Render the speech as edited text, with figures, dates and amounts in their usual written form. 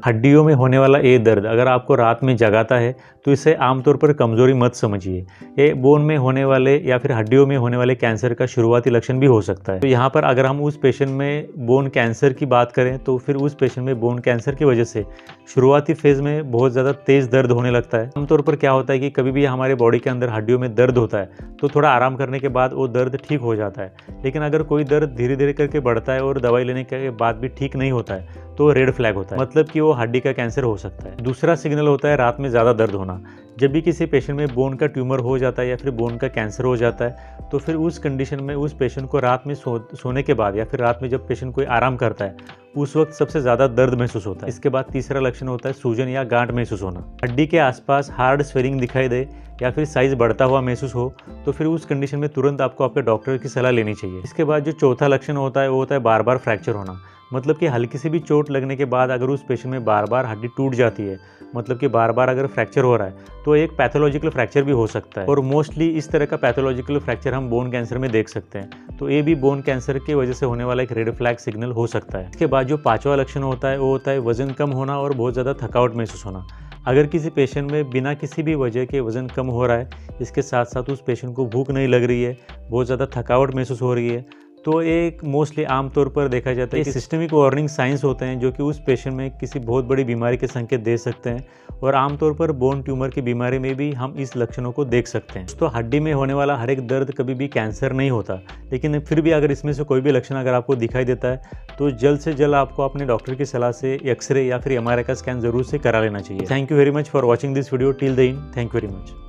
हड्डियों में होने वाला ये दर्द अगर आपको रात में जगाता है तो इसे आमतौर पर कमज़ोरी मत समझिए। ये बोन में होने वाले या फिर हड्डियों में होने वाले कैंसर का शुरुआती लक्षण भी हो सकता है। तो यहाँ पर अगर हम उस पेशेंट में बोन कैंसर की बात करें तो फिर उस पेशेंट में बोन कैंसर की वजह से शुरुआती फेज़ में बहुत ज़्यादा तेज़ दर्द होने लगता है। आमतौर पर क्या होता है कि कभी भी हमारे बॉडी के अंदर हड्डियों में दर्द होता है तो थोड़ा आराम करने के बाद वो दर्द ठीक हो जाता है। लेकिन अगर कोई दर्द धीरे धीरे करके बढ़ता है और दवाई लेने के बाद भी ठीक नहीं होता है तो रेड फ्लैग होता है, मतलब कि वो हड्डी का कैंसर हो सकता है। दूसरा सिग्नल होता है रात में ज़्यादा दर्द होना। जब भी किसी पेशेंट में बोन का ट्यूमर हो जाता है या फिर बोन का कैंसर हो जाता है तो फिर उस कंडीशन में उस पेशेंट को रात में सोने के बाद या फिर रात में जब पेशेंट कोई आराम करता है उस वक्त सबसे ज़्यादा दर्द महसूस होता है। इसके बाद तीसरा लक्षण होता है सूजन या गांठ महसूस होना। हड्डी के आसपास हार्ड स्वेलिंग दिखाई दे या फिर साइज बढ़ता हुआ महसूस हो तो फिर उस कंडीशन में तुरंत आपको आपके डॉक्टर की सलाह लेनी चाहिए। इसके बाद जो चौथा लक्षण होता है वो होता है बार बार फ्रैक्चर होना। मतलब कि हल्की सी भी चोट लगने के बाद अगर उस पेशेंट में बार बार हड्डी टूट जाती है, मतलब कि बार बार अगर फ्रैक्चर हो रहा है तो एक पैथोलॉजिकल फ्रैक्चर भी हो सकता है। और मोस्टली इस तरह का पैथोलॉजिकल फ्रैक्चर हम बोन कैंसर में देख सकते हैं। तो ये भी बोन कैंसर की वजह से होने वाला एक रेड फ्लैग सिग्नल हो सकता है। इसके बाद जो पांचवा लक्षण होता है वो होता है वजन कम होना और बहुत ज़्यादा थकावट महसूस होना। अगर किसी पेशेंट में बिना किसी भी वजह के वज़न कम हो रहा है, इसके साथ साथ उस पेशेंट को भूख नहीं लग रही है, बहुत ज़्यादा थकावट महसूस हो रही है, तो एक मोस्टली आमतौर पर देखा जाता है कि सिस्टमिक वार्निंग साइंस होते हैं जो कि उस पेशेंट में किसी बहुत बड़ी बीमारी के संकेत दे सकते हैं। और आमतौर पर बोन ट्यूमर की बीमारी में भी हम इस लक्षणों को देख सकते हैं। तो हड्डी में होने वाला हर एक दर्द कभी भी कैंसर नहीं होता, लेकिन फिर भी अगर इसमें से कोई भी लक्षण अगर आपको दिखाई देता है तो जल्द से जल्द आपको अपने डॉक्टर की सलाह से एक्सरे या फिर MRI का स्कैन जरूर से करा लेना चाहिए। Thank you very much for watching this video till the end. Thank you very much.